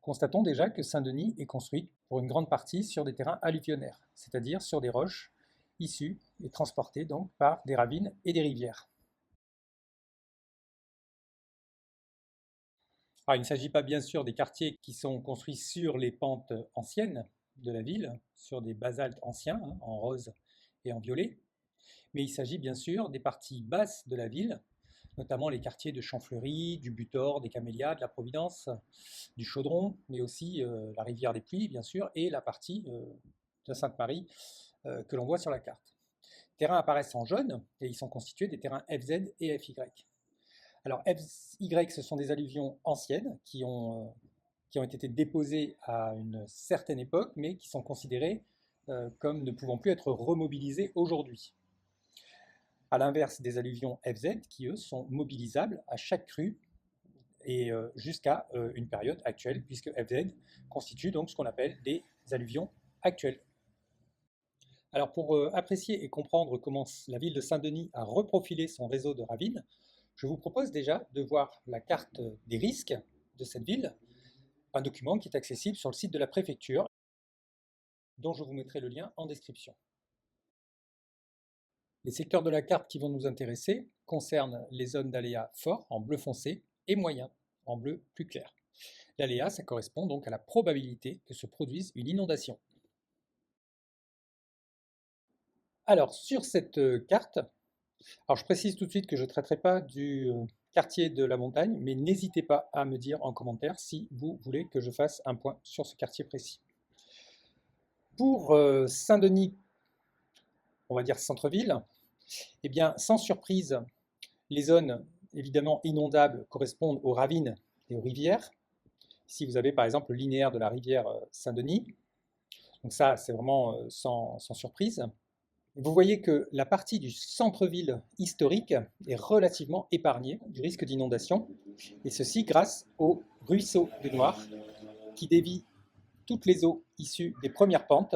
Constatons déjà que Saint-Denis est construite pour une grande partie sur des terrains alluvionnaires, c'est-à-dire sur des roches issues et transportées donc par des ravines et des rivières. Alors, il ne s'agit pas bien sûr des quartiers qui sont construits sur les pentes anciennes de la ville, sur des basaltes anciens, en rose et en violet, mais il s'agit bien sûr des parties basses de la ville, notamment les quartiers de Champfleury, du Butor, des Camélias, de la Providence, du Chaudron, mais aussi la rivière des Pluies, bien sûr, et la partie de Sainte-Marie que l'on voit sur la carte. Les terrains apparaissent en jaune et ils sont constitués des terrains FZ et FY. Alors FY, ce sont des alluvions anciennes qui ont été déposées à une certaine époque, mais qui sont considérées comme ne pouvant plus être remobilisées aujourd'hui. À l'inverse des alluvions FZ, qui eux sont mobilisables à chaque crue et jusqu'à une période actuelle, puisque FZ constitue donc ce qu'on appelle des alluvions actuelles. Alors pour apprécier et comprendre comment la ville de Saint-Denis a reprofilé son réseau de ravines, je vous propose déjà de voir la carte des risques de cette ville, un document qui est accessible sur le site de la préfecture, dont je vous mettrai le lien en description. Les secteurs de la carte qui vont nous intéresser concernent les zones d'aléas forts en bleu foncé et moyens en bleu plus clair. L'aléa, ça correspond donc à la probabilité que se produise une inondation. Alors, sur cette carte, alors je précise tout de suite que je ne traiterai pas du quartier de la montagne, mais n'hésitez pas à me dire en commentaire si vous voulez que je fasse un point sur ce quartier précis. Pour Saint-Denis, on va dire centre-ville, eh bien, sans surprise, les zones évidemment inondables correspondent aux ravines et aux rivières. Ici, vous avez par exemple le linéaire de la rivière Saint-Denis. Donc ça, c'est vraiment sans surprise. Vous voyez que la partie du centre-ville historique est relativement épargnée du risque d'inondation, et ceci grâce au ruisseau des Noirs, qui dévie toutes les eaux issues des premières pentes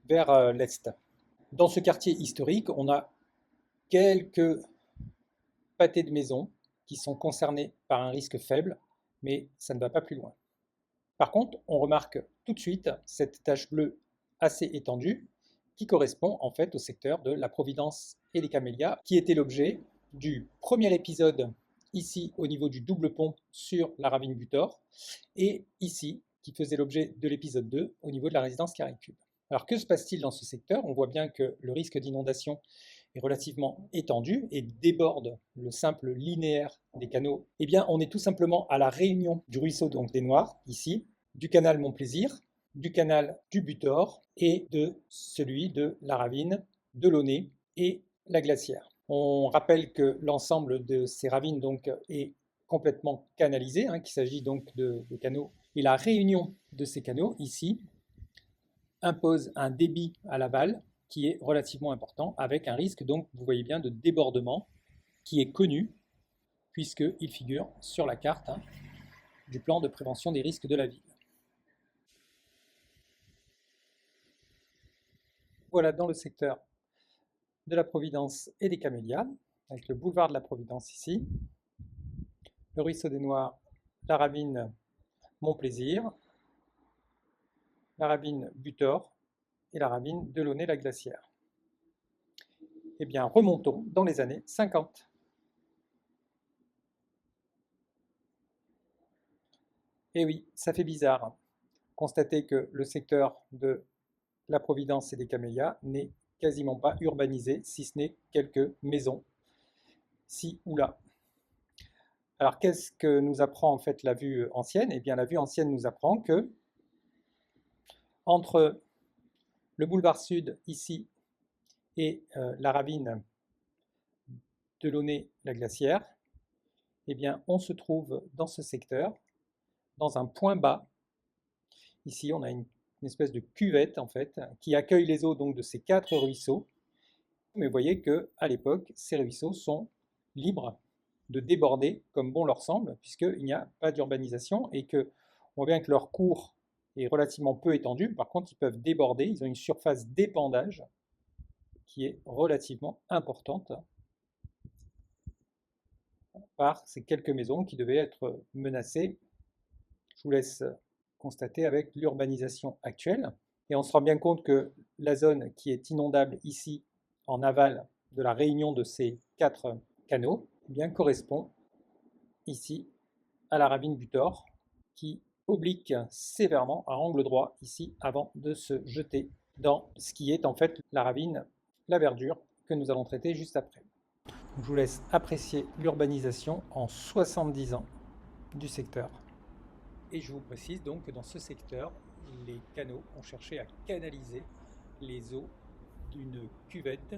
vers l'est. Dans ce quartier historique, on a quelques pâtés de maisons qui sont concernés par un risque faible, mais ça ne va pas plus loin. Par contre, on remarque tout de suite cette tache bleue assez étendue qui correspond en fait au secteur de la Providence et des Camélias, qui était l'objet du premier épisode ici au niveau du double pont sur la ravine Butor, et ici qui faisait l'objet de l'épisode 2 au niveau de la résidence Carré-Cube. Alors que se passe-t-il dans ce secteur? On voit bien que le risque d'inondation est relativement étendu et déborde le simple linéaire des canaux. Eh bien, on est tout simplement à la réunion du ruisseau donc des Noirs, ici, du canal Montplaisir, du canal du Butor et de celui de la ravine, de l'Aunay et la Glacière. On rappelle que l'ensemble de ces ravines donc est complètement canalisé, qu'il s'agit donc de canaux. Et la réunion de ces canaux, ici, impose un débit à l'aval qui est relativement important, avec un risque, donc, vous voyez bien, de débordement qui est connu, puisqu'il figure sur la carte du plan de prévention des risques de la ville. Voilà dans le secteur de la Providence et des Camélias, avec le boulevard de la Providence ici, le ruisseau des Noirs, la ravine Montplaisir, la ravine Butor et la ravine de l'Aunay-la-Glacière. Eh bien, remontons dans les années 50. Et oui, ça fait bizarre. Constatez que le secteur de la Providence et des Camélias n'est quasiment pas urbanisé, si ce n'est quelques maisons, ci ou là. Alors, qu'est-ce que nous apprend en fait la vue ancienne? Eh bien, la vue ancienne nous apprend que entre le boulevard sud ici et la ravine de l'Aunay-la-Glacière, eh bien, on se trouve dans ce secteur, dans un point bas. Ici, on a une espèce de cuvette en fait, qui accueille les eaux donc de ces 4 ruisseaux. Mais vous voyez qu'à l'époque, ces ruisseaux sont libres de déborder comme bon leur semble, puisqu'il n'y a pas d'urbanisation et qu'on voit bien que leur cours est relativement peu étendu. Par contre, ils peuvent déborder, ils ont une surface d'épandage qui est relativement importante par ces quelques maisons qui devaient être menacées, Je vous laisse constater avec l'urbanisation actuelle. Et on se rend bien compte que la zone qui est inondable ici, en aval de la réunion de ces 4 canaux, eh bien, correspond ici à la ravine du Thor, qui oblique sévèrement à angle droit ici avant de se jeter dans ce qui est en fait la ravine, la verdure, que nous allons traiter juste après. Je vous laisse apprécier l'urbanisation en 70 ans du secteur. Et je vous précise donc que dans ce secteur, les canaux ont cherché à canaliser les eaux d'une cuvette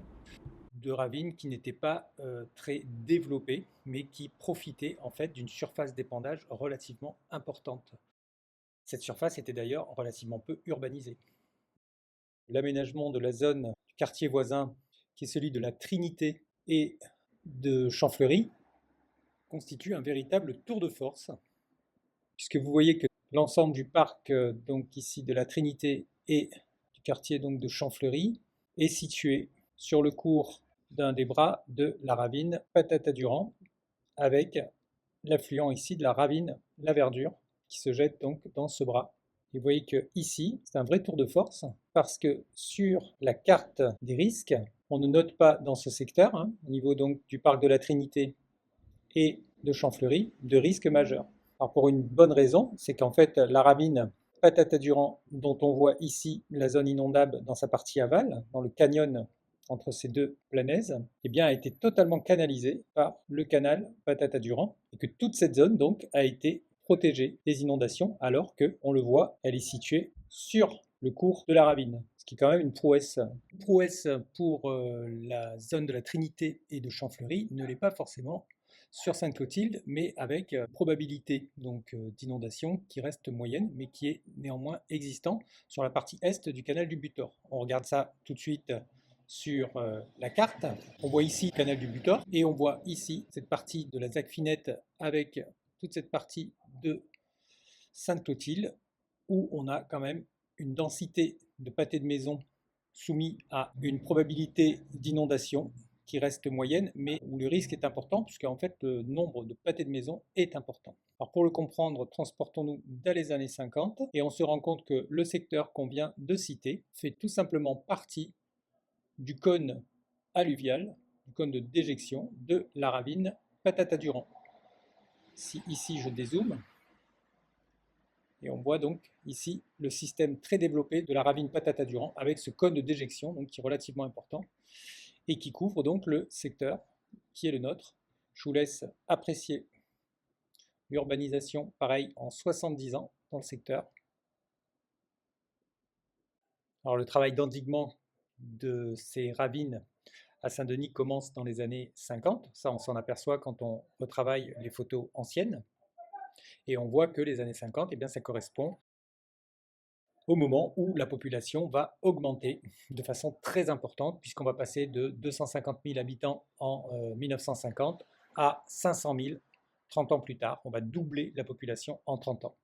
de ravine qui n'était pas très développée, mais qui profitait en fait d'une surface d'épandage relativement importante. Cette surface était d'ailleurs relativement peu urbanisée. L'aménagement de la zone du quartier voisin, qui est celui de la Trinité et de Champfleury, constitue un véritable tour de force, puisque vous voyez que l'ensemble du parc, donc ici de la Trinité et du quartier donc de Champfleury, est situé sur le cours d'un des bras de la ravine Patata-Durand, avec l'affluent ici de la ravine La Verdure, qui se jette donc dans ce bras. Et vous voyez que ici, c'est un vrai tour de force, parce que sur la carte des risques, on ne note pas dans ce secteur, au niveau donc du parc de la Trinité et de Champfleury, de risque majeur. Alors pour une bonne raison, c'est qu'en fait la ravine Patata-Durand, dont on voit ici la zone inondable dans sa partie aval, dans le canyon entre ces deux planèzes, eh bien, a été totalement canalisée par le canal Patata-Durand, et que toute cette zone donc a été protégée des inondations, alors que, on le voit, elle est située sur le cours de la ravine, ce qui est quand même une prouesse. Une prouesse pour la zone de la Trinité et de Champfleury ne l'est pas forcément sur Sainte-Clotilde, mais avec probabilité donc d'inondation qui reste moyenne, mais qui est néanmoins existant sur la partie est du canal du Butor. On regarde ça tout de suite sur la carte. On voit ici le canal du Butor et on voit ici cette partie de la Zacfinette avec toute cette partie de Sainte-Clotilde où on a quand même une densité de pâté de maison soumis à une probabilité d'inondation qui reste moyenne, mais où le risque est important, puisqu'en fait le nombre de pâtés de maison est important. Alors pour le comprendre, transportons-nous dans les années 50 et on se rend compte que le secteur qu'on vient de citer fait tout simplement partie du cône alluvial, du cône de déjection de la ravine Patata-Durand. Si ici je dézoome, et on voit donc ici le système très développé de la ravine Patata-Durand avec ce cône de déjection donc, qui est relativement important et qui couvre donc le secteur qui est le nôtre. Je vous laisse apprécier l'urbanisation, pareil, en 70 ans dans le secteur. Alors le travail d'endiguement de ces ravines à Saint-Denis commence dans les années 50. Ça, on s'en aperçoit quand on retravaille les photos anciennes. Et on voit que les années 50, eh bien, ça correspond au moment où la population va augmenter de façon très importante, puisqu'on va passer de 250 000 habitants en 1950 à 500 000 30 ans plus tard. On va doubler la population en 30 ans.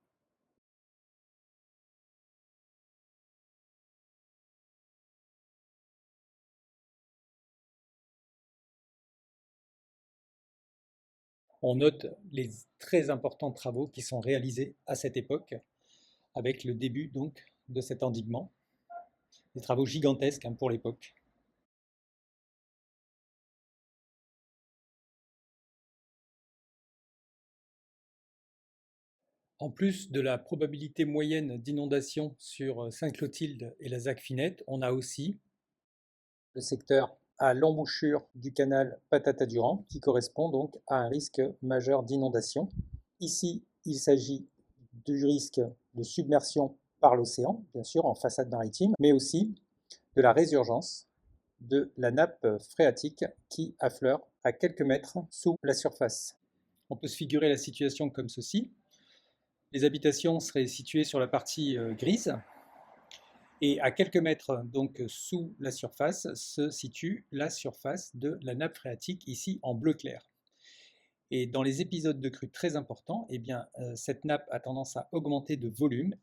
On note les très importants travaux qui sont réalisés à cette époque, avec le début donc de cet endiguement. Des travaux gigantesques pour l'époque. En plus de la probabilité moyenne d'inondation sur Sainte-Clotilde et la Zacfinette, on a aussi le secteur à l'embouchure du canal Patata-Durand, qui correspond donc à un risque majeur d'inondation. Ici, il s'agit du risque de submersion par l'océan, bien sûr, en façade maritime, mais aussi de la résurgence de la nappe phréatique qui affleure à quelques mètres sous la surface. On peut se figurer la situation comme ceci. Les habitations seraient situées sur la partie grise, et à quelques mètres donc sous la surface se situe la surface de la nappe phréatique, ici en bleu clair. Et dans les épisodes de crue très importants, eh bien, cette nappe a tendance à augmenter de volume.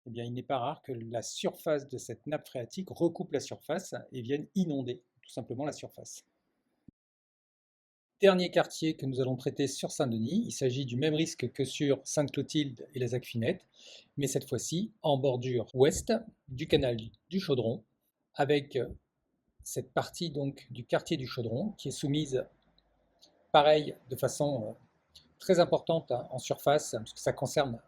Eh bien, il n'est pas rare que la surface de cette nappe phréatique recoupe la surface et vienne inonder tout simplement la surface. Dernier quartier que nous allons traiter sur Saint-Denis, il s'agit du même risque que sur Sainte-Clotilde et les Acfinettes, mais cette fois-ci en bordure ouest du canal du Chaudron, avec cette partie donc du quartier du Chaudron qui est soumise, pareil, de façon très importante en surface, parce que ça concerne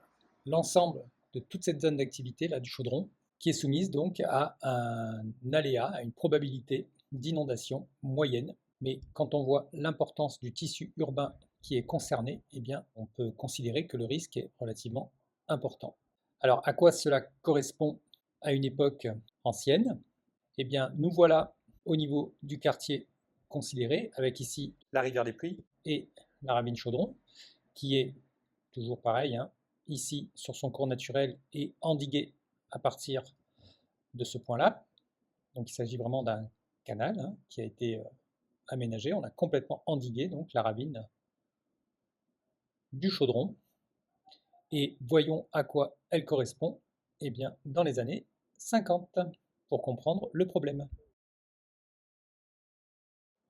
l'ensemble de toute cette zone d'activité là du Chaudron, qui est soumise donc à un aléa, à une probabilité d'inondation moyenne. Mais quand on voit l'importance du tissu urbain qui est concerné, eh bien, on peut considérer que le risque est relativement important. Alors, à quoi cela correspond à une époque ancienne? Eh bien, nous voilà au niveau du quartier considéré, avec ici la rivière des Pluies et la ravine Chaudron, qui est toujours pareil, hein, ici sur son cours naturel et endigué à partir de ce point-là. Donc il s'agit vraiment d'un canal hein, qui a été aménagé. On a complètement endigué donc la ravine du Chaudron. Et voyons à quoi elle correspond eh bien, dans les années 50 pour comprendre le problème.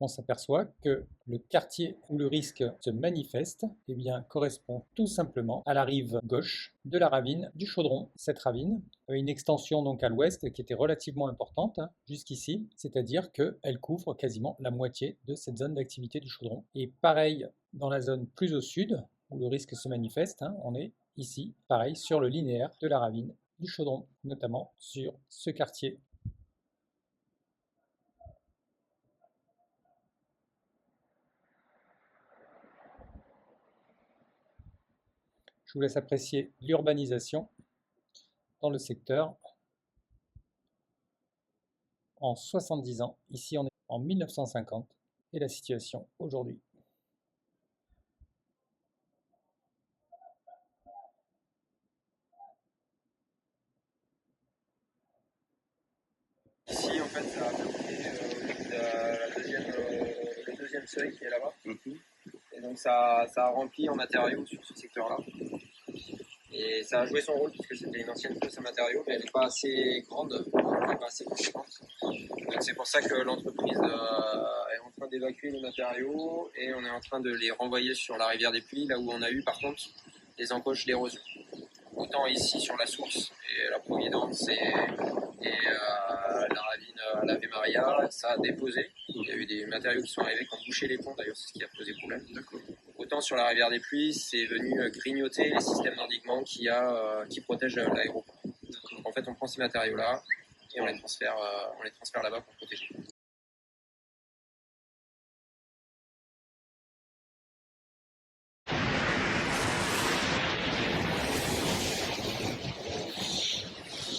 On s'aperçoit que le quartier où le risque se manifeste eh bien, correspond tout simplement à la rive gauche de la ravine du Chaudron. Cette ravine a une extension donc à l'ouest qui était relativement importante hein, jusqu'ici, c'est-à-dire qu'elle couvre quasiment la moitié de cette zone d'activité du Chaudron. Et pareil dans la zone plus au sud où le risque se manifeste, hein, on est ici pareil sur le linéaire de la ravine du Chaudron, notamment sur ce quartier. Je vous laisse apprécier l'urbanisation dans le secteur en 70 ans. Ici, on est en 1950 et la situation aujourd'hui. Ici, en fait, ça a bloqué le deuxième seuil qui est là-bas. Et donc, ça a rempli en matériaux sur ce secteur-là. Et ça a joué son rôle puisque c'était une ancienne fosse à matériaux, mais elle n'est pas assez grande, elle n'est pas assez conséquente. Donc, c'est pour ça que l'entreprise est en train d'évacuer les matériaux et on est en train de les renvoyer sur la rivière des Pluies, là où on a eu par contre des encoches d'érosion. Autant ici sur la source et la Providence et la ravine à l'Ave Maria, ça a déposé. Il y a eu des matériaux qui sont arrivés qui ont bouché les ponts, d'ailleurs, c'est ce qui a posé problème. Autant sur la rivière des Pluies, c'est venu grignoter les systèmes d'endiguement qui protègent l'aéroport. En fait, on prend ces matériaux-là et on les transfère là-bas pour protéger.